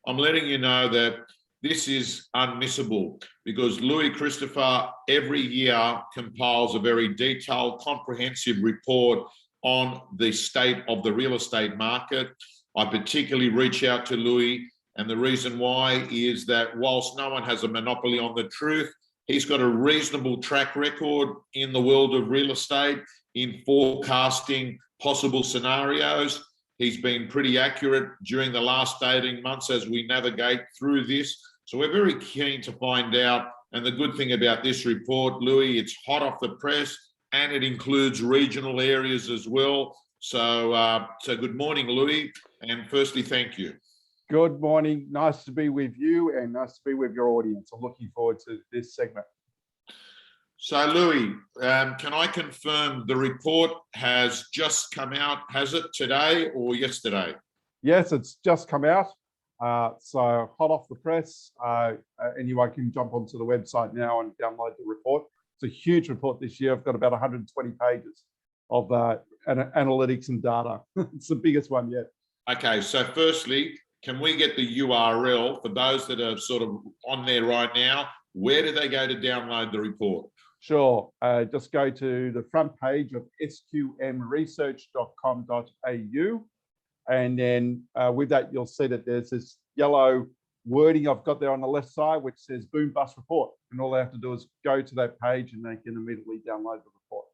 I'm letting you know that this is unmissable because Louis Christopher every year compiles a very detailed, comprehensive report on the state of the real estate market. I particularly reach out to Louis, and the reason why is that whilst no one has a monopoly on the truth, he's got a reasonable track record in the world of real estate in forecasting possible scenarios. He's been pretty accurate during the last 18 months as we navigate through this. So we're very keen to find out. And the good thing about this report, Louis, it's hot off the press and it includes regional areas as well. So, good morning, Louis. And firstly, thank you. Good morning. Nice to be with you and nice to be with your audience. I'm looking forward to this segment. So, Louis, can I confirm the report has just come out? Has it today or yesterday? Yes, it's just come out. So hot off the press. Anyone can jump onto the website now and download the report. It's a huge report this year. I've got about 120 pages of analytics and data. It's the biggest one yet. Okay, so firstly, can we get the URL for those that are sort of on there right now? Where do they go to download the report? Sure. Just go to the front page of sqmresearch.com.au. And then with that, you'll see that there's this yellow wording I've got there on the left side, which says boom bust report. And all they have to do is go to that page and they can immediately download the report.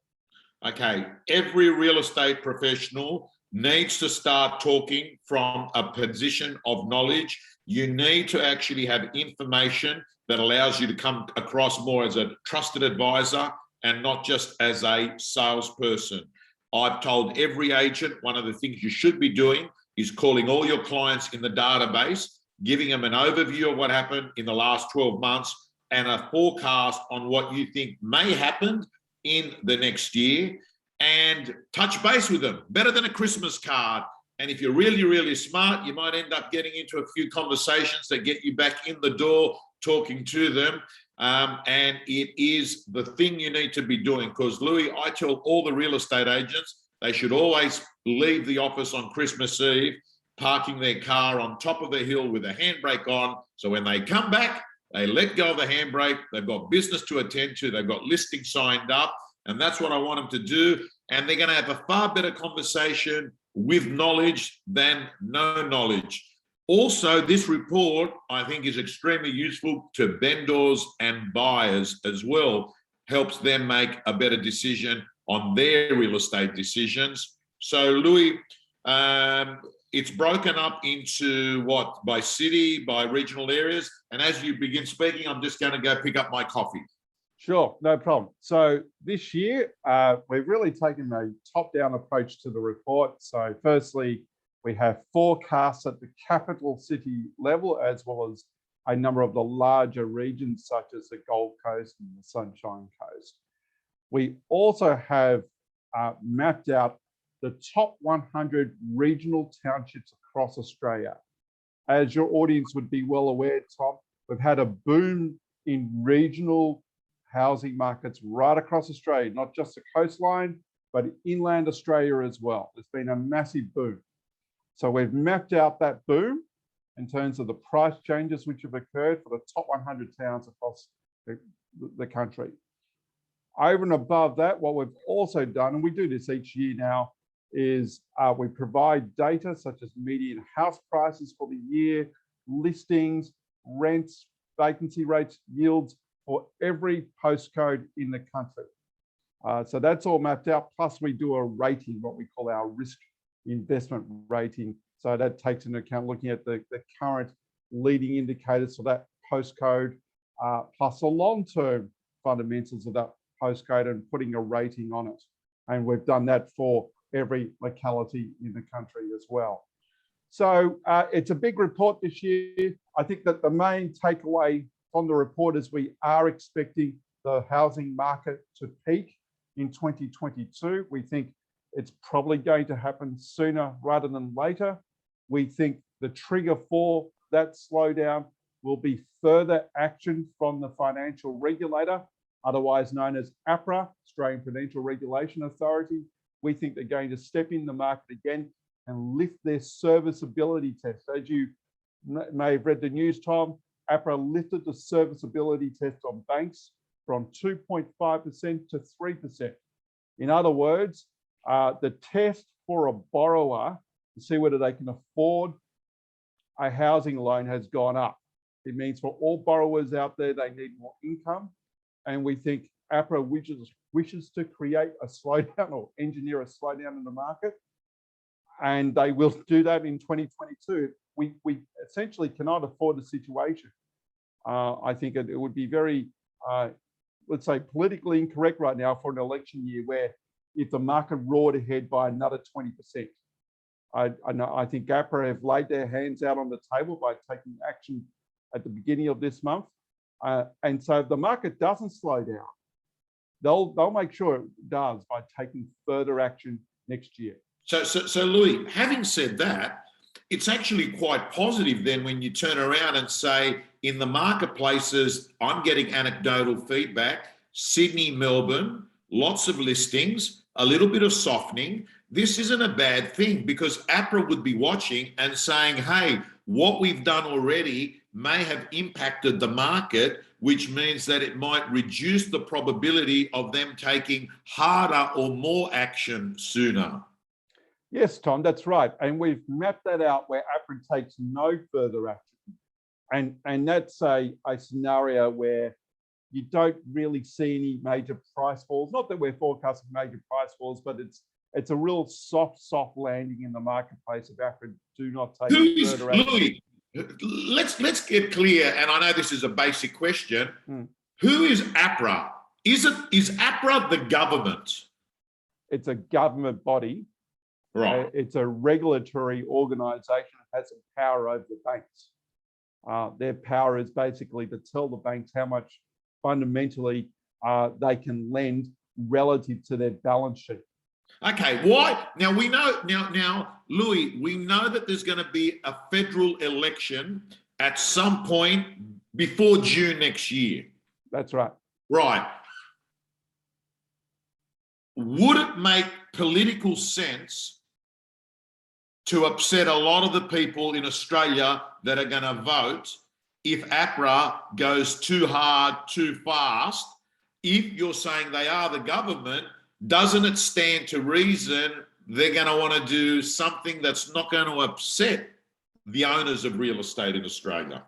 Okay. Every real estate professional needs to start talking from a position of knowledge. You need to actually have information that allows you to come across more as a trusted advisor and not just as a salesperson. I've told every agent one of the things you should be doing is calling all your clients in the database, giving them an overview of what happened in the last 12 months and a forecast on what you think may happen in the next year, and touch base with them. Better than a Christmas card. And if you're really, really smart, you might end up getting into a few conversations that get you back in the door talking to them. And it is the thing you need to be doing, because Louis, I tell all the real estate agents, they should always leave the office on Christmas Eve, parking their car on top of the hill with a handbrake on. So when they come back, they let go of the handbrake. They've got business to attend to. They've got listings signed up. And that's what I want them to do. And they're going to have a far better conversation with knowledge than no knowledge. Also, this report, I think, is extremely useful to vendors and buyers as well. Helps them make a better decision on their real estate decisions. So, Louis, it's broken up into what? By city, by regional areas. And as you begin speaking, I'm just going to go pick up my coffee. Sure, no problem. So this year, we've really taken a top-down approach to the report. So firstly, we have forecasts at the capital city level, as well as a number of the larger regions, such as the Gold Coast and the Sunshine Coast. We also have mapped out the top 100 regional townships across Australia. As your audience would be well aware, Tom, we've had a boom in regional housing markets right across Australia, not just the coastline, but inland Australia as well. There's been a massive boom. So we've mapped out that boom in terms of the price changes which have occurred for the top 100 towns across the country. Over and above that, what we've also done, and we do this each year now, is we provide data such as median house prices for the year, listings, rents, vacancy rates, yields for every postcode in the country. So that's all mapped out. Plus we do a rating, what we call our risk investment rating. So that takes into account looking at the current leading indicators for that postcode, plus the long-term fundamentals of that postcode and putting a rating on it. And we've done that for every locality in the country as well. So it's a big report this year. I think that the main takeaway from the report is we are expecting the housing market to peak in 2022. We think it's probably going to happen sooner rather than later. We think the trigger for that slowdown will be further action from the financial regulator, otherwise known as APRA, Australian Prudential Regulation Authority. We think they're going to step in the market again and lift their serviceability test. As you may have read the news, Tom, APRA lifted the serviceability test on banks from 2.5% to 3%. In other words, the test for a borrower to see whether they can afford a housing loan has gone up. It means for all borrowers out there, they need more income. And we think APRA wishes to create a slowdown or engineer a slowdown in the market. And they will do that in 2022. We essentially cannot afford the situation. I think it would be very, let's say, politically incorrect right now for an election year where if the market roared ahead by another 20%. I think APRA have laid their hands out on the table by taking action at the beginning of this month. And so if the market doesn't slow down, they'll make sure it does by taking further action next year. So Louis, having said that, it's actually quite positive then when you turn around and say, in the marketplaces, I'm getting anecdotal feedback, Sydney, Melbourne, lots of listings, a little bit of softening. This isn't a bad thing because APRA would be watching and saying, hey, what we've done already may have impacted the market, which means that it might reduce the probability of them taking harder or more action sooner. Yes, Tom, that's right. And we've mapped that out where APRA takes no further action. And that's a scenario where you don't really see any major price falls. Not that we're forecasting major price falls, but it's a real soft landing in the marketplace if APRA do not take further action. Louis, let's get clear, and I know this is a basic question. Who is APRA? Is APRA the government? It's a government body. Right. It's a regulatory organisation that has some power over the banks. Their power is basically to tell the banks how much fundamentally they can lend relative to their balance sheet. Okay, why? Now we know, now, Louis, we know that there's going to be a federal election at some point before June next year. That's right. Right. Would it make political sense to upset a lot of the people in Australia that are going to vote if APRA goes too hard, too fast? If you're saying they are the government, doesn't it stand to reason they're going to want to do something that's not going to upset the owners of real estate in Australia?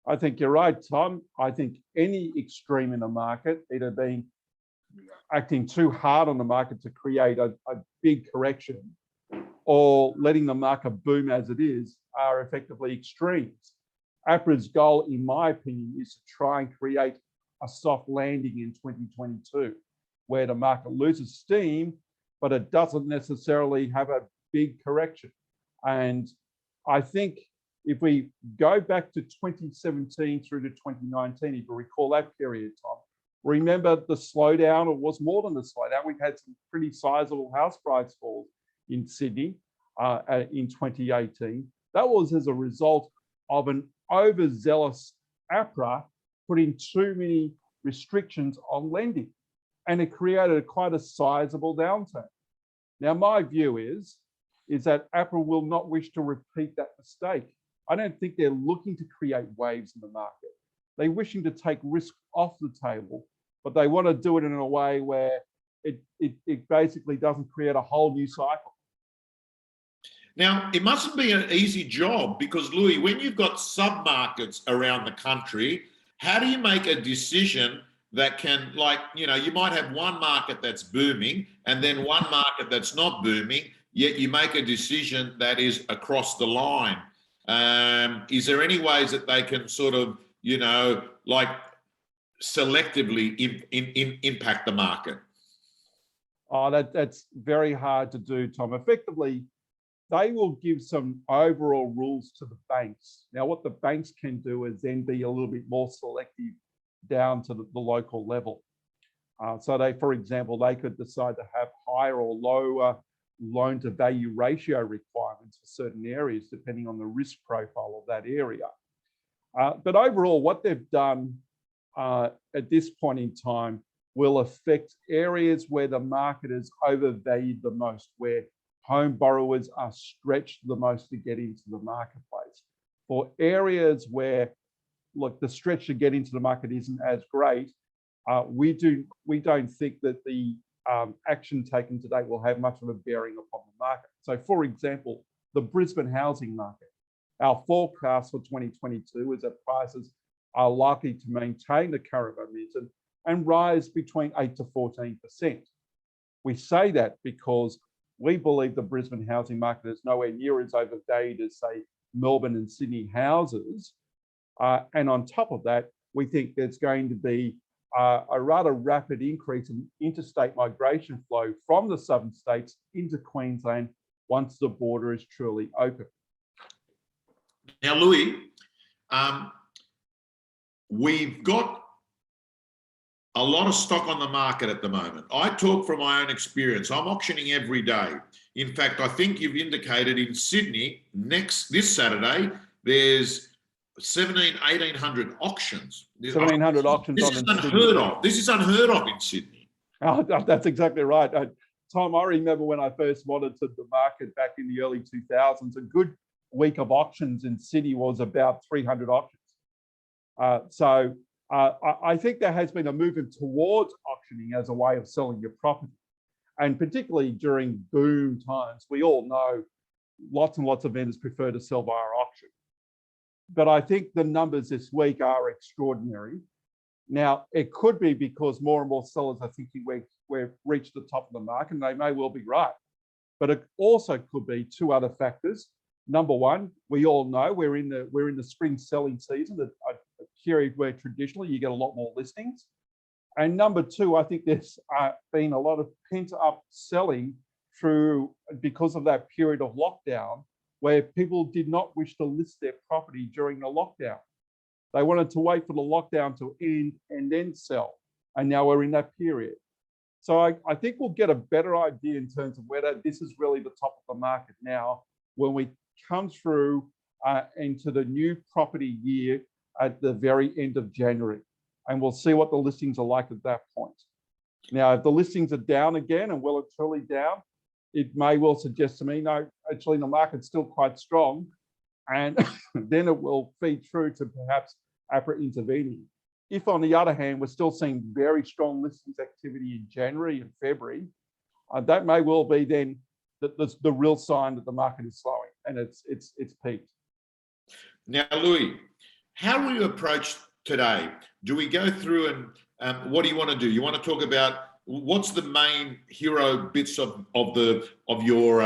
I think you're right, Tom. I think any extreme in the market, either acting too hard on the market to create a big correction or letting the market boom as it is, are effectively extremes. APRA's goal, in my opinion, is to try and create a soft landing in 2022, where the market loses steam, but it doesn't necessarily have a big correction. And I think if we go back to 2017 through to 2019, if you recall that period, Tom, remember the slowdown, or was more than the slowdown. We've had some pretty sizable house price falls in Sydney in 2018. That was as a result of an overzealous APRA putting too many restrictions on lending, and it created quite a sizable downturn. Now, my view is that APRA will not wish to repeat that mistake. I don't think they're looking to create waves in the market. They're wishing to take risk off the table, but they want to do it in a way where it basically doesn't create a whole new cycle. Now, it mustn't be an easy job because, Louis, when you've got sub-markets around the country, how do you make a decision that can, like, you know, you might have one market that's booming and then one market that's not booming, yet you make a decision that is across the line? Is there any ways that they can sort of, you know, like selectively impact the market? Oh, that's very hard to do, Tom. Effectively, they will give some overall rules to the banks. Now, what the banks can do is then be a little bit more selective down to the local level. So they, for example, they could decide to have higher or lower loan to value ratio requirements for certain areas, depending on the risk profile of that area. But overall, what they've done at this point in time will affect areas where the market is overvalued the most, where home borrowers are stretched the most to get into the marketplace. For areas where, look, the stretch to get into the market isn't as great, we don't think that the action taken today will have much of a bearing upon the market. So, for example, the Brisbane housing market, our forecast for 2022 is that prices are likely to maintain the current momentum and rise between 8 to 14%. We say that because we believe the Brisbane housing market is nowhere near as overvalued as, say, Melbourne and Sydney houses. And on top of that, we think there's going to be a rather rapid increase in interstate migration flow from the southern states into Queensland once the border is truly open. Now, Louis, we've got a lot of stock on the market at the moment. I talk from my own experience. I'm auctioning every day. In fact, I think you've indicated in Sydney this Saturday, there's 1,800 auctions. 1,700 auctions. This is unheard of. This is unheard of in Sydney. Oh, that's exactly right. Tom, I remember when I first monitored the market back in the early 2000s, a good week of auctions in Sydney was about 300 auctions. I think there has been a movement towards auctioning as a way of selling your property. And particularly during boom times, we all know lots and lots of vendors prefer to sell via auction. But I think the numbers this week are extraordinary. Now, it could be because more and more sellers are thinking we've reached the top of the market, and they may well be right. But it also could be two other factors. Number one, we all know we're in the spring selling season, a period where traditionally you get a lot more listings. And number two, I think there's been a lot of pent-up selling because of that period of lockdown, where people did not wish to list their property during the lockdown. They wanted to wait for the lockdown to end and then sell. And now we're in that period. So I think we'll get a better idea in terms of whether this is really the top of the market now when we come through into the new property year at the very end of January. And we'll see what the listings are like at that point. Now, if the listings are down again and well and truly down, it may well suggest to me, no, actually the market's still quite strong. And then it will feed through to perhaps APRA intervening. If, on the other hand, we're still seeing very strong listings activity in January and February, that may well be then the real sign that the market is slowing and it's peaked. Now, Louis, how will you approach today? Do we go through and what do you want to do? You want to talk about what's the main hero bits of your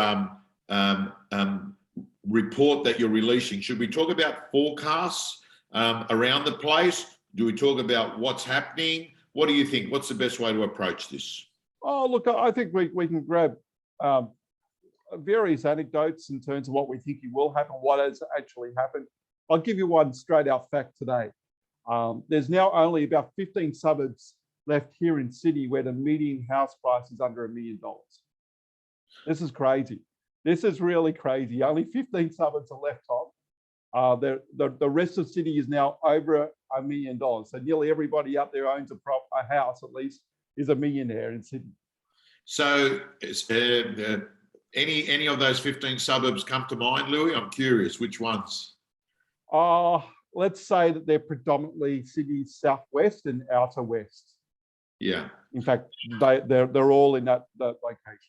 report that you're releasing? Should we talk about forecasts around the place? Do we talk about what's happening? What do you think? What's the best way to approach this? Oh, look, I think we can grab various anecdotes in terms of what we think will happen, what has actually happened. I'll give you one straight out fact today. There's now only about 15 suburbs left here in Sydney where the median house price is under $1 million. This is crazy. This is really crazy. Only 15 suburbs are left, Tom. The rest of Sydney is now over $1 million. So nearly everybody out there owns a house, at least, is a millionaire in Sydney. So any of those 15 suburbs come to mind, Louis? I'm curious, which ones? Let's say that they're predominantly Sydney's southwest and outer west. Yeah. In fact, they're all in that location.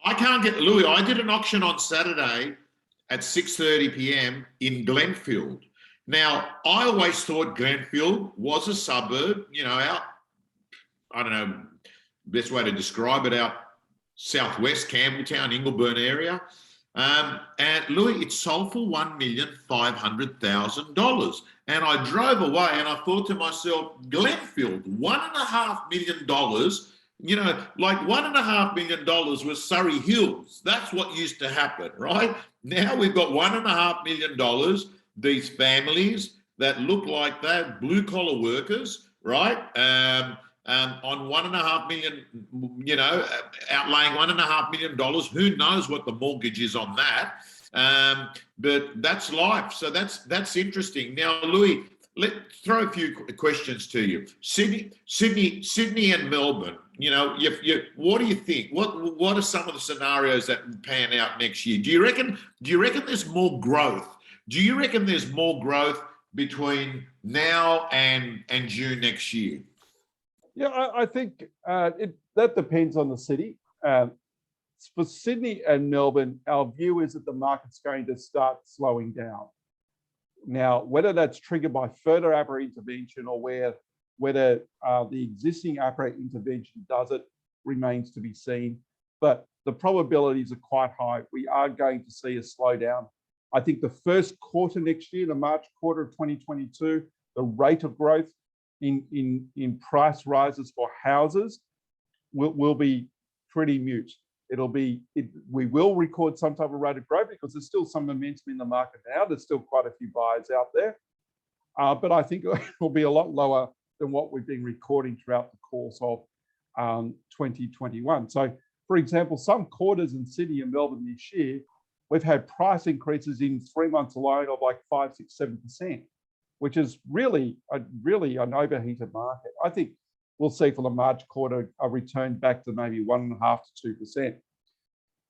I can't get, Louis, I did an auction on Saturday at 6:30 p.m. in Glenfield. Now, I always thought Glenfield was a suburb, out, I don't know, best way to describe it, out southwest, Campbelltown, Ingleburn area. And Louis, it sold for $1,500,000. And I drove away and I thought to myself, Glenfield, $1.5 million, like $1.5 million was Surrey Hills. That's what used to happen, right? Now we've got $1.5 million, these families that look like they're blue collar workers, right? On $1.5 million, outlaying $1.5 million. Who knows what the mortgage is on that? But that's life. So that's interesting. Now, Louis, let's throw a few questions to you. Sydney and Melbourne. What do you think? What are some of the scenarios that pan out next year? Do you reckon there's more growth Do you reckon there's more growth between now and June next year? Yeah, I think that depends on the city. For Sydney and Melbourne, our view is that the market's going to start slowing down. Now, whether that's triggered by further APRA intervention or whether the existing APRA intervention does it remains to be seen. But the probabilities are quite high. We are going to see a slowdown. I think the first quarter next year, the March quarter of 2022, the rate of growth in price rises for houses will be pretty mute. We will record some type of rate of growth because there's still some momentum in the market now. There's still quite a few buyers out there. But I think it will be a lot lower than what we've been recording throughout the course of 2021. So, for example, some quarters in Sydney and Melbourne this year, we've had price increases in 3 months alone of like 5, 6, 7%, which is really an overheated market. I think we'll see for the March quarter a return back to maybe 1.5 to 2%.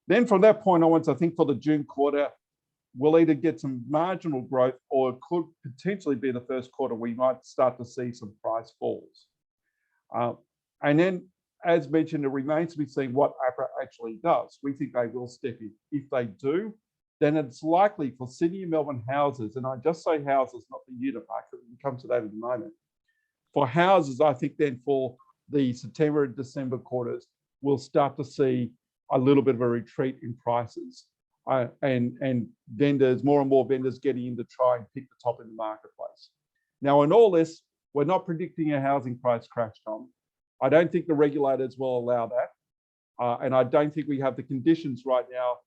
Then from that point onwards, I think for the June quarter, we'll either get some marginal growth or it could potentially be the first quarter we might start to see some price falls. And then, as mentioned, it remains to be seen what APRA actually does. We think they will step in. If they do, then it's likely for Sydney and Melbourne houses, and I just say houses, not the unit market, we can come to that in a moment. For houses, I think then for the September and December quarters, we'll start to see a little bit of a retreat in prices and vendors, more and more vendors getting in to try and pick the top in the marketplace. Now, in all this, we're not predicting a housing price crash, Tom. I don't think the regulators will allow that. And I don't think we have the conditions right now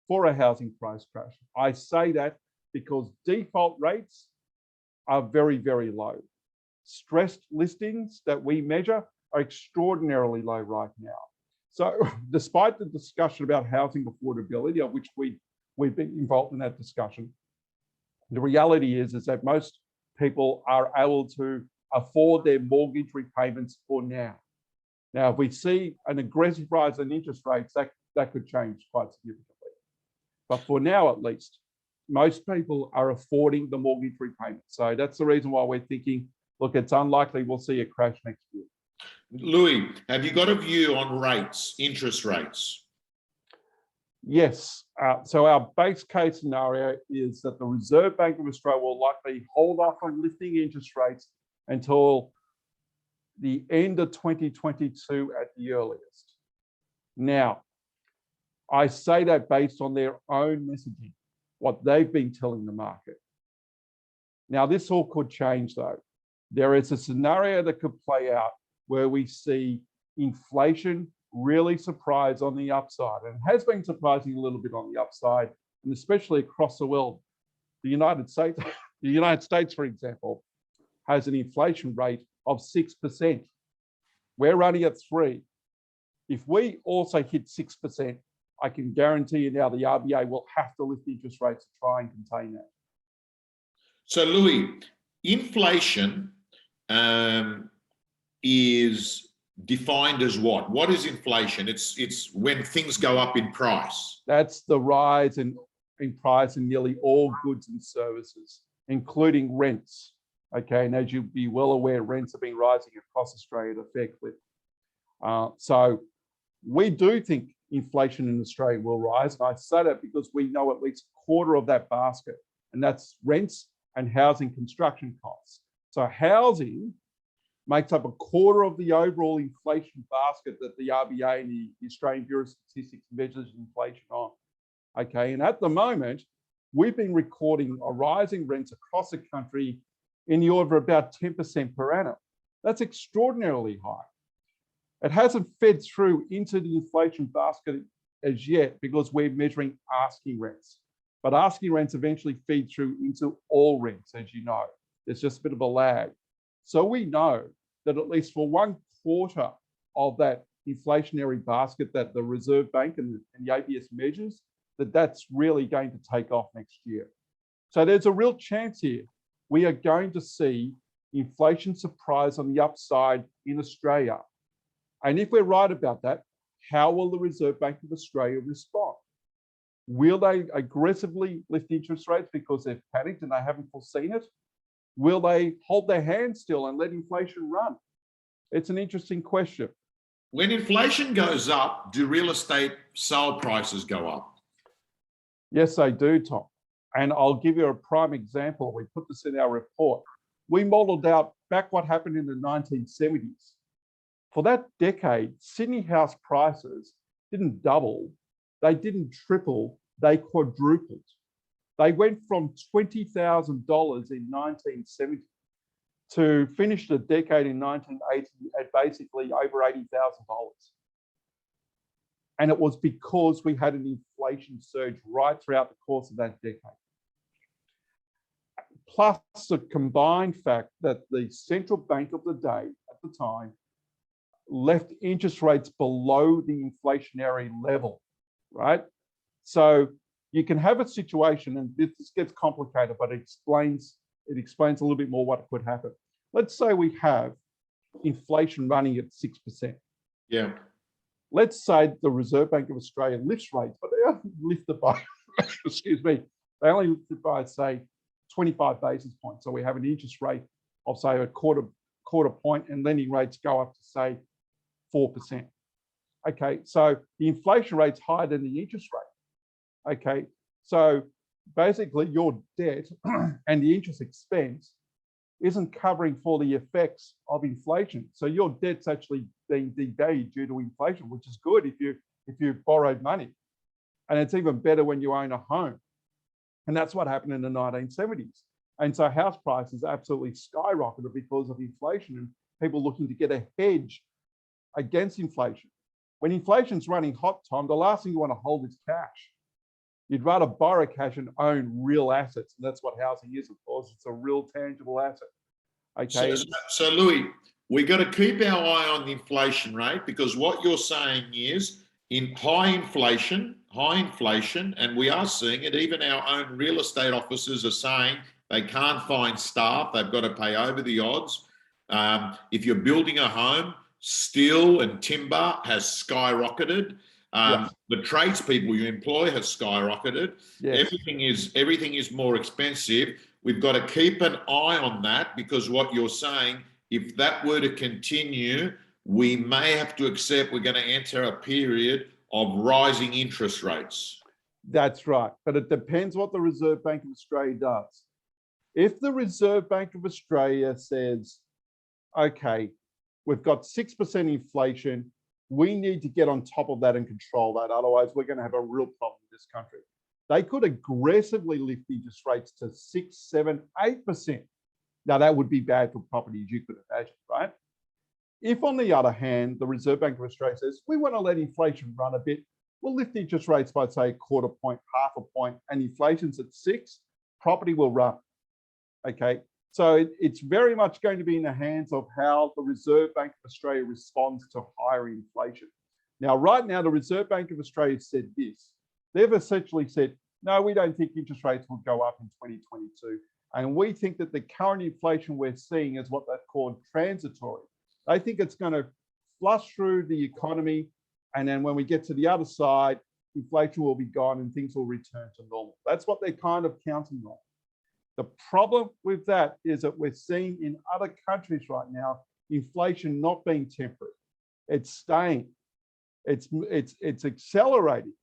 for a housing price crash. I say that because default rates are very, very low. Stressed listings that we measure are extraordinarily low right now. So despite the discussion about housing affordability, of which we've been involved in that discussion, the reality is that most people are able to afford their mortgage repayments for now. Now, if we see an aggressive rise in interest rates, that could change quite significantly. But for now, at least, most people are affording the mortgage repayment. So that's the reason why we're thinking, look, it's unlikely we'll see a crash next year. Louis, have you got a view on rates, interest rates? Yes. So our base case scenario is that the Reserve Bank of Australia will likely hold off on lifting interest rates until the end of 2022 at the earliest. Now, I say that based on their own messaging, what they've been telling the market. Now, this all could change though. There is a scenario that could play out where we see inflation really surprise on the upside, and has been surprising a little bit on the upside, and especially across the world. The United States, for example, has an inflation rate of 6%. We're running at 3%. If we also hit 6%, I can guarantee you now the RBA will have to lift interest rates to try and contain that. So, Louis, inflation is defined as what? What is inflation? It's when things go up in price. That's the rise in price in nearly all goods and services, including rents. Okay, and as you'll be well aware, rents have been rising across Australia at a fair clip. So we do think inflation in Australia will rise. And I say that because we know at least a quarter of that basket, and that's rents and housing construction costs. So housing makes up a quarter of the overall inflation basket that the RBA and the Australian Bureau of Statistics measures inflation on. Okay, and at the moment, we've been recording a rise in rents across the country in the order of about 10% per annum. That's extraordinarily high. It hasn't fed through into the inflation basket as yet because we're measuring asking rents. But asking rents eventually feed through into all rents, as you know. There's just a bit of a lag. So we know that at least for 1/4 of that inflationary basket that the Reserve Bank and the ABS measures, that's really going to take off next year. So there's a real chance here we are going to see inflation surprise on the upside in Australia. And if we're right about that, how will the Reserve Bank of Australia respond? Will they aggressively lift interest rates because they've panicked and they haven't foreseen it? Will they hold their hand still and let inflation run? It's an interesting question. When inflation goes up, do real estate sale prices go up? Yes, they do, Tom. And I'll give you a prime example. We put this in our report. We modeled out back what happened in the 1970s. For that decade, Sydney house prices didn't double, they didn't triple, they quadrupled. They went from $20,000 in 1970 to finish the decade in 1980 at basically over $80,000. And it was because we had an inflation surge right throughout the course of that decade. Plus the combined fact that the central bank of the day at the time left interest rates below the inflationary level, right? So you can have a situation, and this gets complicated, but it explains a little bit more what could happen. Let's say we have inflation running at 6%. Yeah. Let's say the Reserve Bank of Australia lifts rates, but they only lift it by, excuse me, they only lift it by, say, 25 basis points. So we have an interest rate of, say, a quarter point, and lending rates go up to, say, 4%. Okay, so the inflation rate's higher than the interest rate. Okay, so basically your debt and the interest expense isn't covering for the effects of inflation. So your debt's actually being devalued due to inflation, which is good if you borrowed money. And it's even better when you own a home. And that's what happened in the 1970s. And so house prices absolutely skyrocketed because of inflation and people looking to get a hedge against inflation. When inflation's running hot, Tom, the last thing you want to hold is cash. You'd rather borrow cash and own real assets. And that's what housing is, of course. It's a real tangible asset. Okay. So Louis, we got to keep our eye on the inflation rate, because what you're saying is in high inflation, and we are seeing it, even our own real estate officers are saying they can't find staff. They've got to pay over the odds. If you're building a home, steel and timber has skyrocketed. Yes. The tradespeople you employ has skyrocketed. Yes. Everything is more expensive. We've got to keep an eye on that, because what you're saying, if that were to continue, we may have to accept we're going to enter a period of rising interest rates. That's right. But it depends what the Reserve Bank of Australia does. If the Reserve Bank of Australia says, okay, we've got 6% inflation, we need to get on top of that and control that. Otherwise, we're going to have a real problem in this country. They could aggressively lift interest rates to 6, 7, 8%. Now, that would be bad for property, as you could imagine, right? If, on the other hand, the Reserve Bank of Australia says, we want to let inflation run a bit, we'll lift interest rates by, say, a quarter point, half a point, and inflation's at 6, property will run. Okay, so it's very much going to be in the hands of how the Reserve Bank of Australia responds to higher inflation. Now, right now, the Reserve Bank of Australia said this. They've essentially said, no, we don't think interest rates will go up in 2022. And we think that the current inflation we're seeing is what they've called transitory. They think it's going to flush through the economy. And then when we get to the other side, inflation will be gone and things will return to normal. That's what they're kind of counting on. The problem with that is that we're seeing in other countries right now, inflation not being temporary. It's staying. It's accelerating.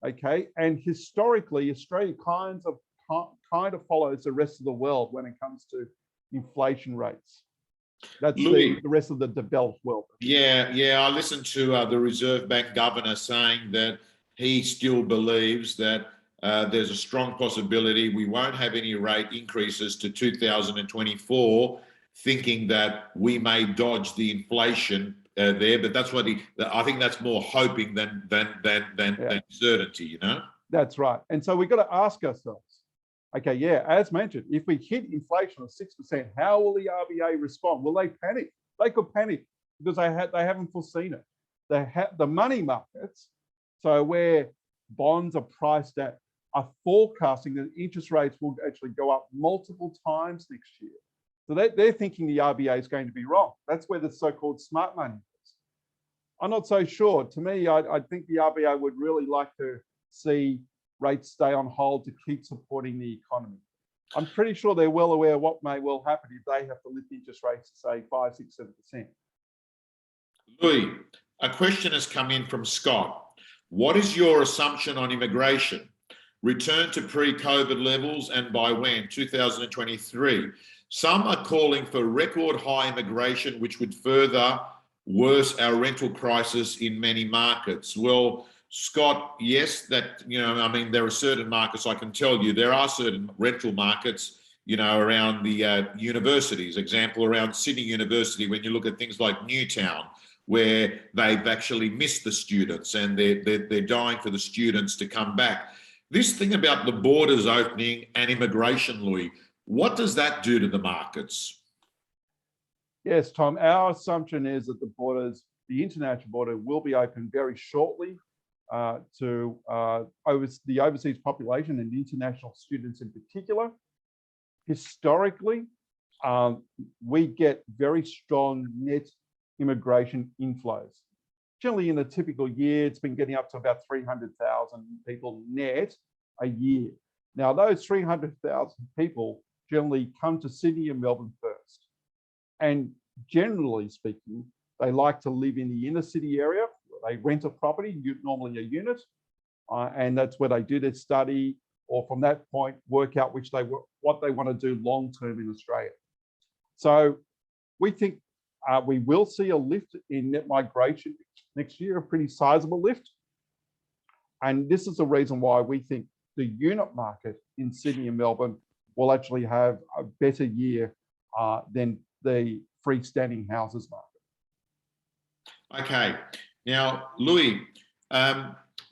Okay. And historically, Australia kind of follows the rest of the world when it comes to inflation rates. That's the rest of the developed world. Yeah. I listened to the Reserve Bank governor saying that he still believes that there's a strong possibility we won't have any rate increases to 2024, thinking that we may dodge the inflation there. But that's what I think that's more hoping than certainty, you know? That's right. And so we've got to ask ourselves, okay, yeah, as mentioned, if we hit inflation of 6%, how will the RBA respond? Will they panic? They could panic because they haven't foreseen it. They have the money markets, so where bonds are priced at, are forecasting that interest rates will actually go up multiple times next year. So they're thinking the RBA is going to be wrong. That's where the so-called smart money is. I'm not so sure. To me, I think the RBA would really like to see rates stay on hold to keep supporting the economy. I'm pretty sure they're well aware of what may well happen if they have to lift interest rates to say 5, 6, 7%. Louis, a question has come in from Scott. What is your assumption on immigration? Return to pre-COVID levels, and by when? 2023. Some are calling for record high immigration, which would further worse our rental crisis in many markets. Well, Scott, yes, that, I mean, there are certain markets, I can tell you, there are certain rental markets, around the universities, example, around Sydney University, when you look at things like Newtown, where they've actually missed the students and they're dying for the students to come back. This thing about the borders opening and immigration, Louis, what does that do to the markets? Yes, Tom, our assumption is that the international border will be open very shortly to the overseas population and international students in particular. Historically, we get very strong net immigration inflows. Generally, in a typical year, it's been getting up to about 300,000 people net a year. Now, those 300,000 people generally come to Sydney and Melbourne first. And generally speaking, they like to live in the inner city area. They rent a property, normally a unit, and that's where they do their study, or from that point, work out what they want to do long-term in Australia. So we think we will see a lift in net migration next year, a pretty sizable lift. And this is the reason why we think the unit market in Sydney and Melbourne will actually have a better year than the freestanding houses market. Okay. Now, Louis,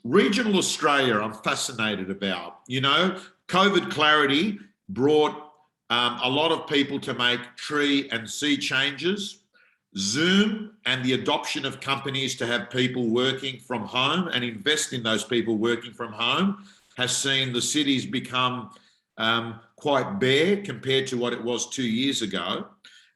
regional Australia, I'm fascinated about. COVID clarity brought a lot of people to make tree and sea changes. Zoom and the adoption of companies to have people working from home and invest in those people working from home has seen the cities become quite bare compared to what it was 2 years ago.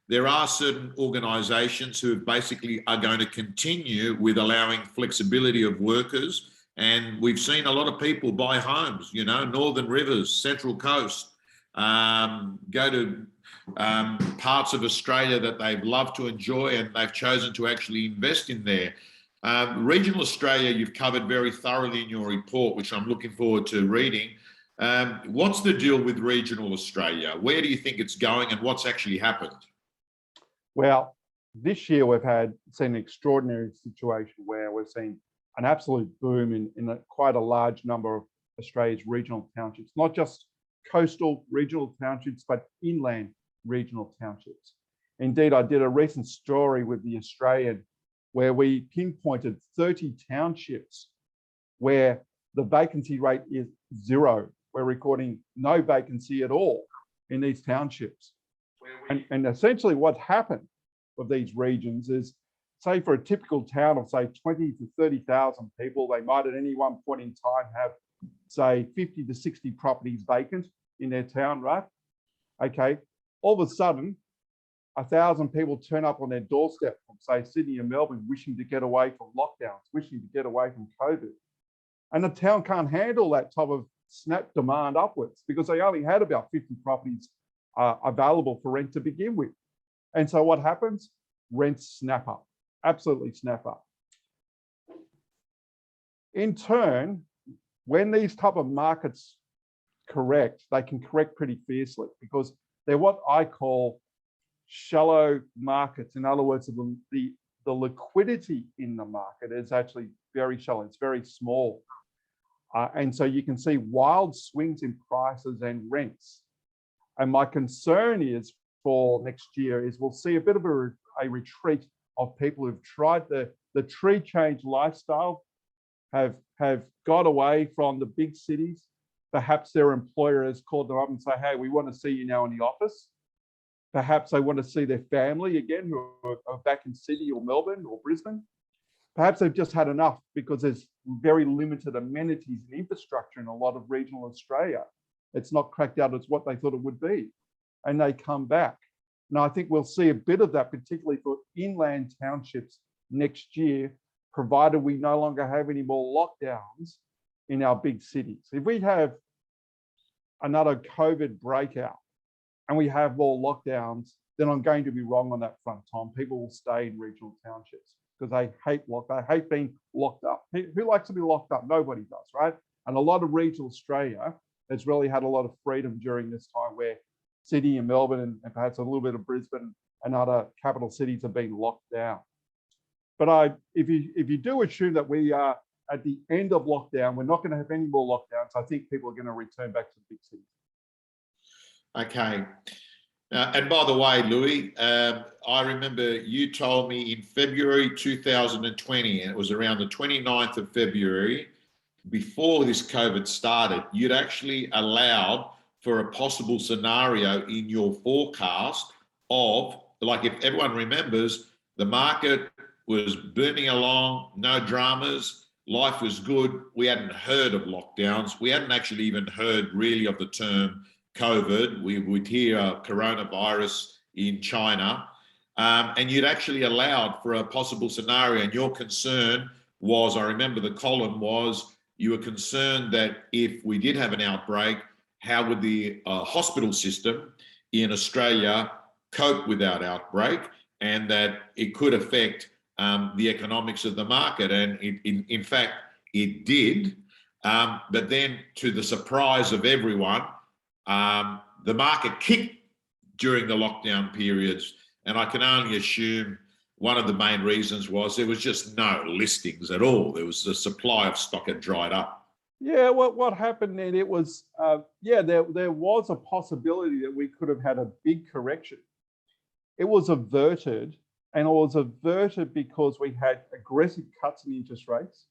There are certain organisations who basically are going to continue with allowing flexibility of workers, and we've seen a lot of people buy homes, Northern Rivers, Central Coast, go to parts of Australia that they've loved to enjoy and they've chosen to actually invest in there. Regional Australia, you've covered very thoroughly in your report, which I'm looking forward to reading. What's the deal with regional Australia? Where do you think it's going and what's actually happened? Well, this year we've seen an extraordinary situation where we've seen an absolute boom in quite a large number of Australia's regional townships, not just coastal regional townships, but inland regional townships. Indeed, I did a recent story with The Australian where we pinpointed 30 townships where the vacancy rate is 0. We're recording no vacancy at all in these townships. And essentially what happened with these regions is, say for a typical town of say 20 to 30,000 people, they might at any one point in time have say 50 to 60 properties vacant in their town, right? Okay, all of a sudden, 1,000 people turn up on their doorstep from say Sydney and Melbourne wishing to get away from lockdowns, wishing to get away from COVID. And the town can't handle that type of snap demand upwards because they only had about 50 properties available for rent to begin with. And so what happens? Rents snap up, absolutely snap up. In turn, when these type of markets correct, they can correct pretty fiercely because they're what I call shallow markets. In other words, the liquidity in the market is actually very shallow, it's very small. And so you can see wild swings in prices and rents. And my concern is for next year is we'll see a bit of a retreat of people who've tried the tree change lifestyle, have got away from the big cities. Perhaps their employer has called them up and say, hey, we want to see you now in the office. Perhaps they want to see their family again who are back in Sydney or Melbourne or Brisbane. Perhaps they've just had enough because there's very limited amenities and infrastructure in a lot of regional Australia. It's not cracked out as what they thought it would be. And they come back. Now, I think we'll see a bit of that, particularly for inland townships next year, provided we no longer have any more lockdowns in our big cities. If we have another COVID breakout and we have more lockdowns, then I'm going to be wrong on that front, Tom. People will stay in regional townships because they hate being locked up. Who likes to be locked up? Nobody does, right? And a lot of regional Australia has really had a lot of freedom during this time, where Sydney and Melbourne and perhaps a little bit of Brisbane and other capital cities have been locked down. But if you do assume that we are at the end of lockdown, we're not going to have any more lockdowns, I think people are going to return back to the big cities. Okay. And by the way, Louis, I remember you told me in February 2020, and it was around the 29th of February, before this COVID started, you'd actually allowed for a possible scenario in your forecast of, like, if everyone remembers, the market was booming along, no dramas, life was good. We hadn't heard of lockdowns. We hadn't actually even heard really of the term COVID. We would hear coronavirus in China. And you'd actually allowed for a possible scenario. And your concern was, I remember the column was, you were concerned that if we did have an outbreak, how would the hospital system in Australia cope with that outbreak, and that it could affect the economics of the market. And in fact, it did. But then, to the surprise of everyone, the market kicked during the lockdown periods. And I can only assume one of the main reasons was there was just no listings at all. There was the supply of stock had dried up. Yeah, what happened then, it was, there was a possibility that we could have had a big correction. It was averted, and it was averted because we had aggressive cuts in interest rates.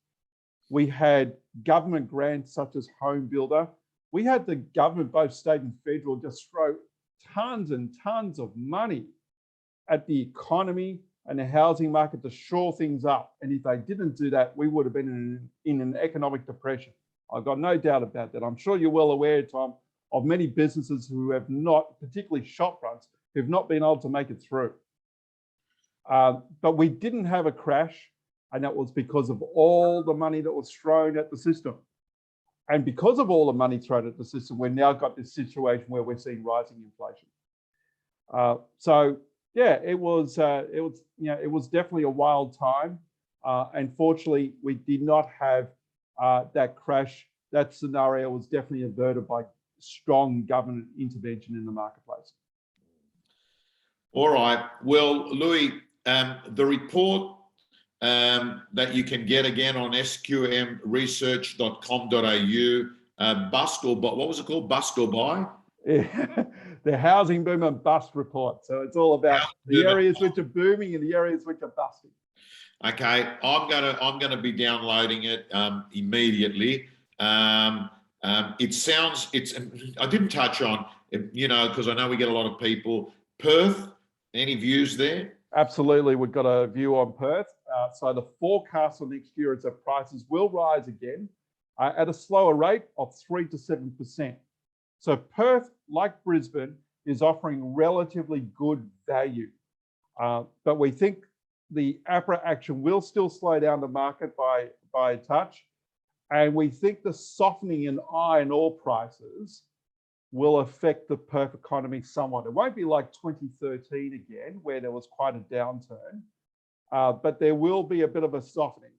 We had government grants such as Home Builder. We had the government, both state and federal, just throw tons and tons of money at the economy and the housing market to shore things up. And if they didn't do that, we would have been in an economic depression. I've got no doubt about that. I'm sure you're well aware, Tom, of many businesses who have not, particularly shop fronts, who've not been able to make it through. But we didn't have a crash, and that was because of all the money that was thrown at the system. And because of all the money thrown at the system, we've now got this situation where we're seeing rising inflation. So yeah, it was definitely a wild time. Unfortunately, we did not have that crash. That scenario was definitely averted by strong government intervention in the marketplace. All right. Well, Louis, the report that you can get again on sqmresearch.com.au, bust or buy, what was it called? Bust or buy? Yeah. The housing boom and bust report. So it's all about the areas which are booming and the areas which are busting. Okay, I'm gonna be downloading it immediately. It sounds, I didn't touch on, because I know we get a lot of people. Perth, any views there? Absolutely, we've got a view on Perth. So the forecast for next year is that prices will rise again at a slower rate of 3 to 7%. So Perth, like Brisbane, is offering relatively good value. But we think the APRA action will still slow down the market by a touch. And we think the softening in iron ore prices will affect the Perth economy somewhat. It won't be like 2013 again, where there was quite a downturn, but there will be a bit of a softening.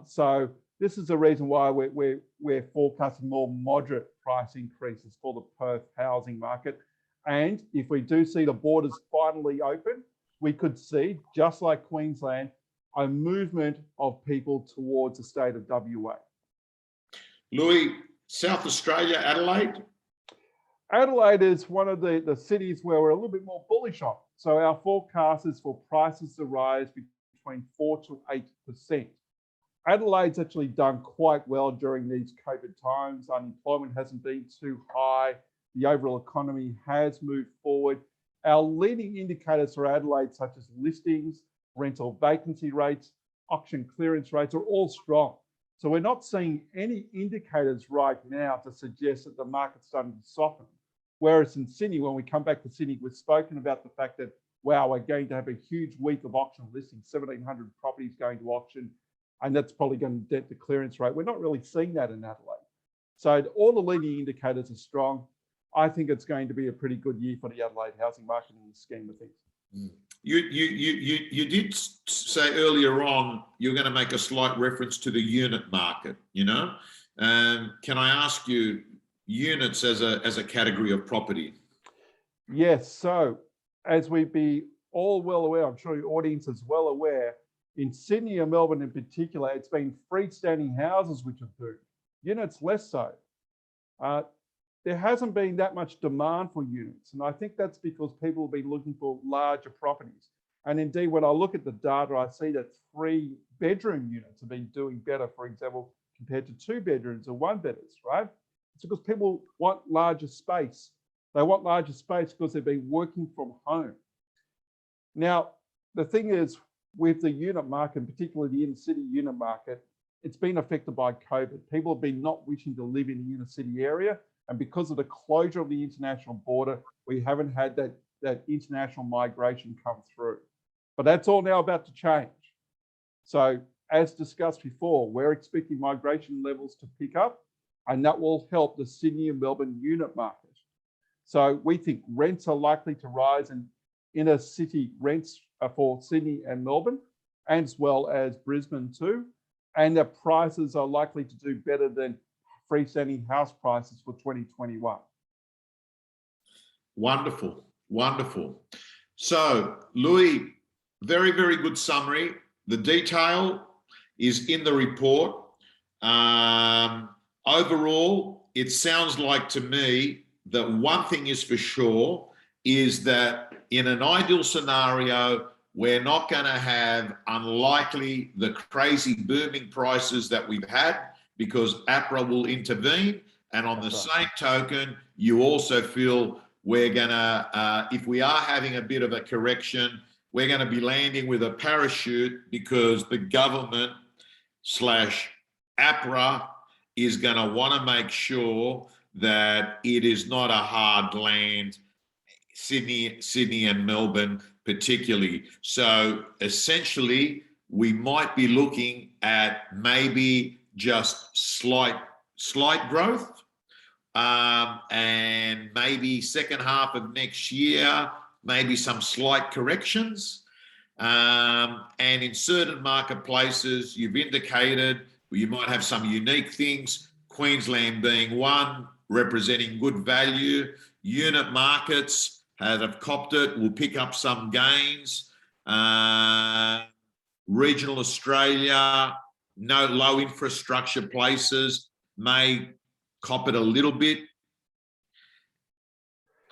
So this is the reason why we're forecasting more moderate price increases for the Perth housing market. And if we do see the borders finally open, we could see, just like Queensland, a movement of people towards the state of WA. Louis, South Australia, Adelaide? Adelaide is one of the cities where we're a little bit more bullish on. So our forecast is for prices to rise between 4 to 8%. Adelaide's actually done quite well during these COVID times. Unemployment hasn't been too high. The overall economy has moved forward. Our leading indicators for Adelaide, such as listings, rental vacancy rates, auction clearance rates, are all strong. So we're not seeing any indicators right now to suggest that the market's starting to soften. Whereas in Sydney, when we come back to Sydney, we've spoken about the fact that, wow, we're going to have a huge week of auction listings, 1,700 properties going to auction. and that's probably going to dent the clearance rate. We're not really seeing that in Adelaide. So all the leading indicators are strong. I think it's going to be a pretty good year for the Adelaide housing market in the scheme of things. You did say earlier on you're going to make a slight reference to the unit market. Can I ask you units as a category of property? Yes. So as we be all well aware, I'm sure your audience is well aware, in Sydney and Melbourne in particular, it's been freestanding houses which have boomed. Units less so. There hasn't been that much demand for units. And I think that's because people have been looking for larger properties. And indeed, when I look at the data, I see that 3-bedroom units have been doing better, for example, compared to 2 bedrooms or 1-bedders, right? It's because people want larger space. They want larger space because they've been working from home. Now, the thing is, with the unit market, particularly the inner city unit market, it's been affected by COVID. People have been not wishing to live in the inner city area. And because of the closure of the international border, we haven't had that international migration come through. But that's all now about to change. So as discussed before, we're expecting migration levels to pick up, and that will help the Sydney and Melbourne unit market. So we think rents are likely to rise, and inner city rents for Sydney and Melbourne, as well as Brisbane too. And the prices are likely to do better than freestanding house prices for 2021. Wonderful, wonderful. So, Louis, very, very good summary. The detail is in the report. Overall, it sounds like to me that one thing is for sure is that in an ideal scenario, we're not going to have unlikely the crazy booming prices that we've had because APRA will intervene. And on the same token, you also feel we're going to, if we are having a bit of a correction, we're going to be landing with a parachute because the government / APRA is going to want to make sure that it is not a hard land, Sydney and Melbourne particularly. So essentially, we might be looking at maybe just slight growth, and maybe second half of next year, maybe some slight corrections. And in certain marketplaces, you've indicated you might have some unique things, Queensland being one, representing good value. Unit markets have copped it, will pick up some gains. Regional Australia, no low infrastructure places may cop it a little bit.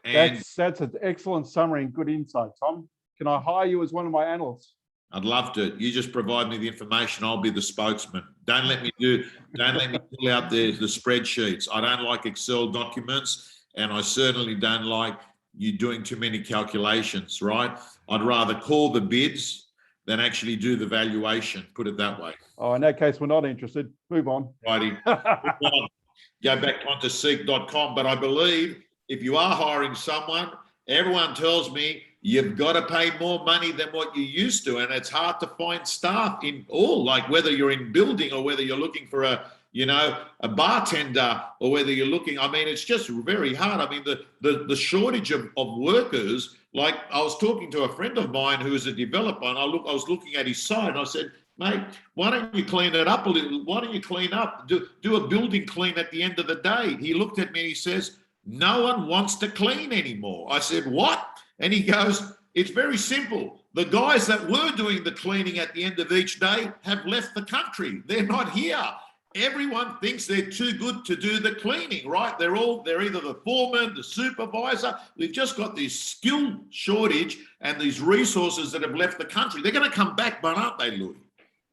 And that's an excellent summary and good insight, Tom. Can I hire you as one of my analysts? I'd love to. You just provide me the information. I'll be the spokesman. Don't let me pull out the spreadsheets. I don't like Excel documents, and I certainly don't like you doing too many calculations, right? I'd rather call the bids than actually do the valuation, put it that way. Oh, in that case, we're not interested. Move on. Righty. Move on. Go back onto seek.com. But I believe if you are hiring someone, everyone tells me you've got to pay more money than what you used to. And it's hard to find staff in all, like whether you're in building or whether you're looking for a bartender or whether you're looking, I mean, it's just very hard. I mean, the shortage of workers, like I was talking to a friend of mine who is a developer, and I was looking at his site and I said, mate, why don't you clean it up a little? Why don't you clean up, do a building clean at the end of the day? He looked at me and he says, no one wants to clean anymore. I said, what? And he goes, it's very simple. The guys that were doing the cleaning at the end of each day have left the country. They're not here. Everyone thinks they're too good to do the cleaning, right? They're either the foreman, the supervisor. We've just got this skill shortage and these resources that have left the country. They're going to come back, but aren't they, Louis?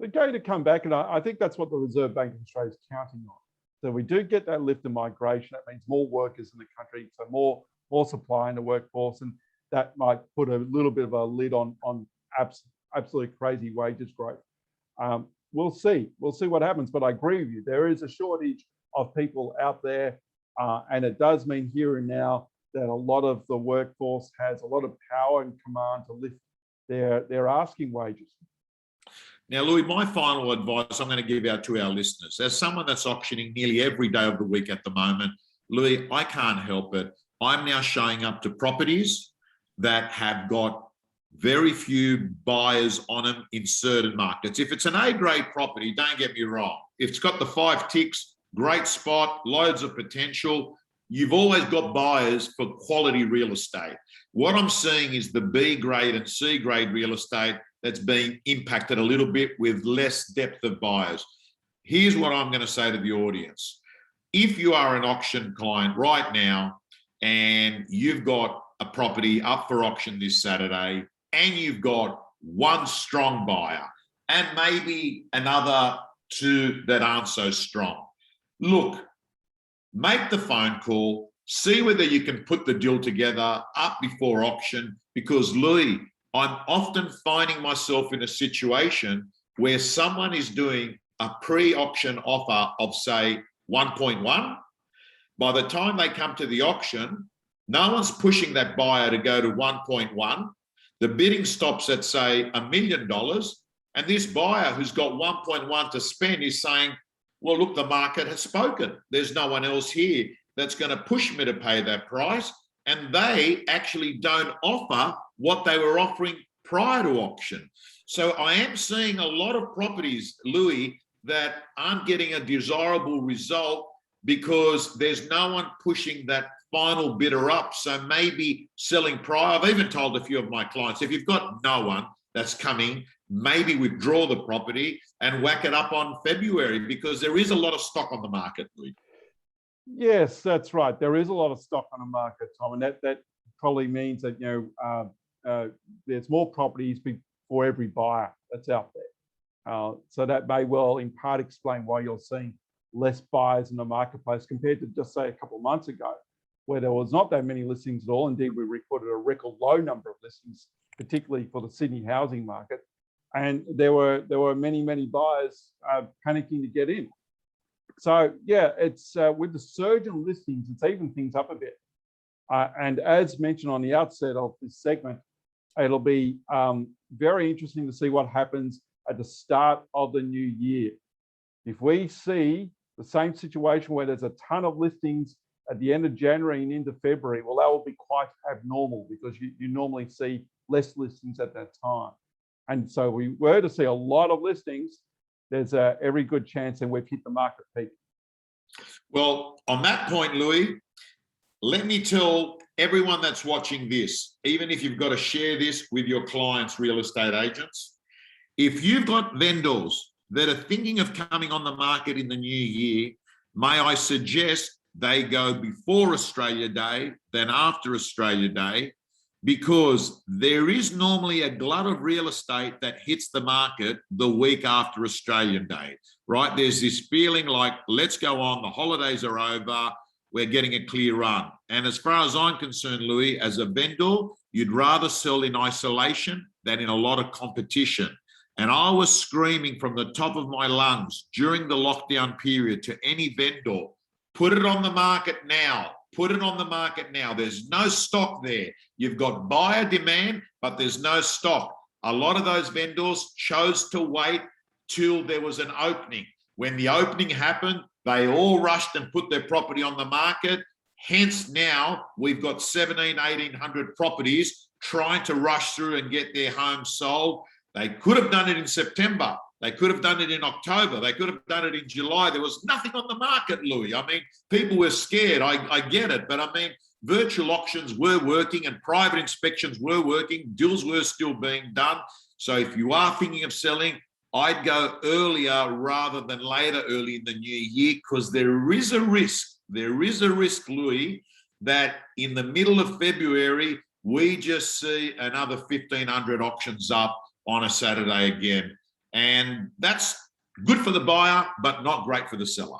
They're going to come back, and I think that's what the Reserve Bank of Australia is counting on. So we do get that lift in migration. That means more workers in the country, so more supply in the workforce, and that might put a little bit of a lid on absolutely crazy wages growth. We'll see what happens, but I agree with you. There is a shortage of people out there, and it does mean here and now that a lot of the workforce has a lot of power and command to lift their asking wages. Now, Louis, my final advice I'm going to give out to our listeners, as someone that's auctioning nearly every day of the week at the moment, Louis, I can't help it. I'm now showing up to properties that have got very few buyers on them in certain markets. If it's an A-grade property, don't get me wrong. If it's got the 5 ticks, great spot, loads of potential, you've always got buyers for quality real estate. What I'm seeing is the B-grade and C-grade real estate that's being impacted a little bit with less depth of buyers. Here's what I'm going to say to the audience. If you are an auction client right now and you've got a property up for auction this Saturday and you've got one strong buyer and maybe another 2 that aren't so strong, look, make the phone call, see whether you can put the deal together up before auction, because Louis, I'm often finding myself in a situation where someone is doing a pre-auction offer of, say, 1.1. By the time they come to the auction, no one's pushing that buyer to go to 1.1. The bidding stops at, say, $1 million. And this buyer who's got 1.1 to spend is saying, well, look, the market has spoken. There's no one else here that's going to push me to pay that price. And they actually don't offer what they were offering prior to auction. So I am seeing a lot of properties, Louis, that aren't getting a desirable result because there's no one pushing that final bidder up. So maybe selling prior. I've even told a few of my clients, if you've got no one that's coming, maybe withdraw the property and whack it up on February, because there is a lot of stock on the market, Louis. Yes, that's right. There is a lot of stock on the market, Tom, and that probably means that there's more properties for every buyer that's out there. So that may well, in part, explain why you're seeing less buyers in the marketplace compared to just, say, a couple of months ago, where there was not that many listings at all. Indeed, we recorded a record low number of listings, particularly for the Sydney housing market, and there were many buyers panicking to get in. So yeah, it's with the surge in listings, it's evened things up a bit. And as mentioned on the outset of this segment, it'll be very interesting to see what happens at the start of the new year. If we see the same situation where there's a ton of listings at the end of January and into February, well, that will be quite abnormal, because you normally see less listings at that time. And so we were to see a lot of listings, there's every good chance that we've hit the market peak. Well, on that point, Louis, let me tell everyone that's watching this, even if you've got to share this with your clients, real estate agents, if you've got vendors that are thinking of coming on the market in the new year, may I suggest they go before Australia Day than after Australia Day, because there is normally a glut of real estate that hits the market the week after Australian Day, right? There's this feeling like, let's go on, the holidays are over, we're getting a clear run. And as far as I'm concerned, Louis, as a vendor, you'd rather sell in isolation than in a lot of competition. And I was screaming from the top of my lungs during the lockdown period to any vendor, put it on the market now. Put it on the market now. There's no stock there. You've got buyer demand, but there's no stock. A lot of those vendors chose to wait till there was an opening. When the opening happened, they all rushed and put their property on the market. Hence now we've got 1,800 properties trying to rush through and get their homes sold. They could have done it in September. They could have done it in October. They could have done it in July. There was nothing on the market, Louis. I mean, people were scared. I get it. But I mean, virtual auctions were working and private inspections were working. Deals were still being done. So if you are thinking of selling, I'd go earlier rather than later, early in the new year, because there is a risk. There is a risk, Louis, that in the middle of February, we just see another 1,500 auctions up on a Saturday again. And that's good for the buyer, but not great for the seller.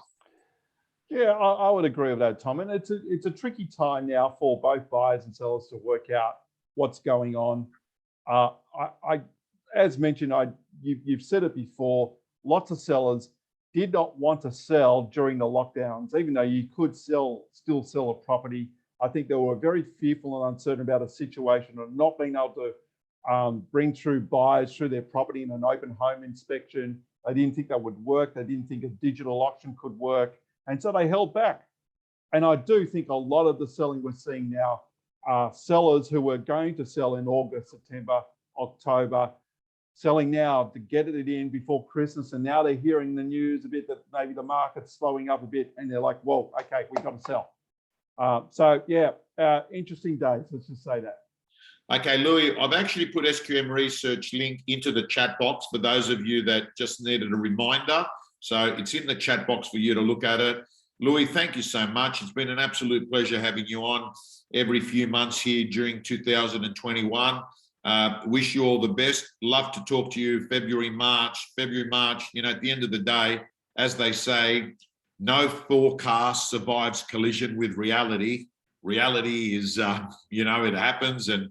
Yeah, I would agree with that, Tom. And it's a tricky time now for both buyers and sellers to work out what's going on. As mentioned, you've said it before, lots of sellers did not want to sell during the lockdowns, even though you could still sell a property. I think they were very fearful and uncertain about a situation of not being able to bring through buyers through their property in an open home inspection. They didn't think that would work. They didn't think a digital auction could work. And so they held back. And I do think a lot of the selling we're seeing now are sellers who were going to sell in August, September, October, selling now to get it in before Christmas. And now they're hearing the news a bit that maybe the market's slowing up a bit. And they're like, well, okay, we've got to sell. So yeah, interesting days, let's just say that. Okay, Louis, I've actually put SQM Research link into the chat box for those of you that just needed a reminder. So it's in the chat box for you to look at it. Louis, thank you so much. It's been an absolute pleasure having you on every few months here during 2021. Wish you all the best. Love to talk to you February, March. You know, at the end of the day, as they say, no forecast survives collision with reality. Reality is, you know, it happens, and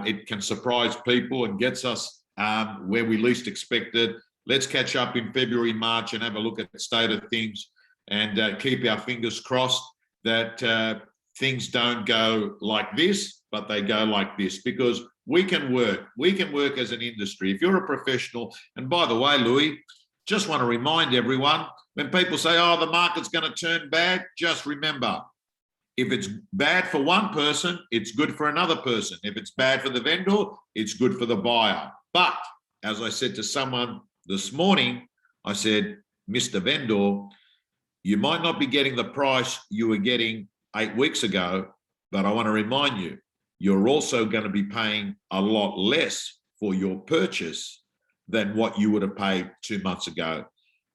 it can surprise people and gets us where we least expect it. Let's catch up in February, March and have a look at the state of things and keep our fingers crossed that things don't go like this, but they go like this, because we can work as an industry. If you're a professional, and by the way, Louis, just want to remind everyone, when people say, oh, the market's going to turn bad, just remember, if it's bad for one person, it's good for another person. If it's bad for the vendor, it's good for the buyer. But as I said to someone this morning, I said, Mr. Vendor, you might not be getting the price you were getting 8 weeks ago, but I want to remind you, you're also going to be paying a lot less for your purchase than what you would have paid 2 months ago.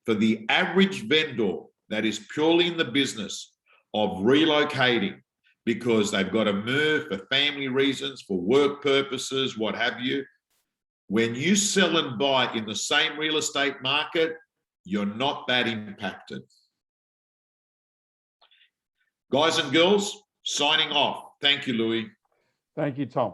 For the average vendor that is purely in the business of relocating because they've got to move for family reasons, for work purposes, what have you, when you sell and buy in the same real estate market, you're not that impacted. Guys and girls, signing off. Thank you, Louis. Thank you, Tom.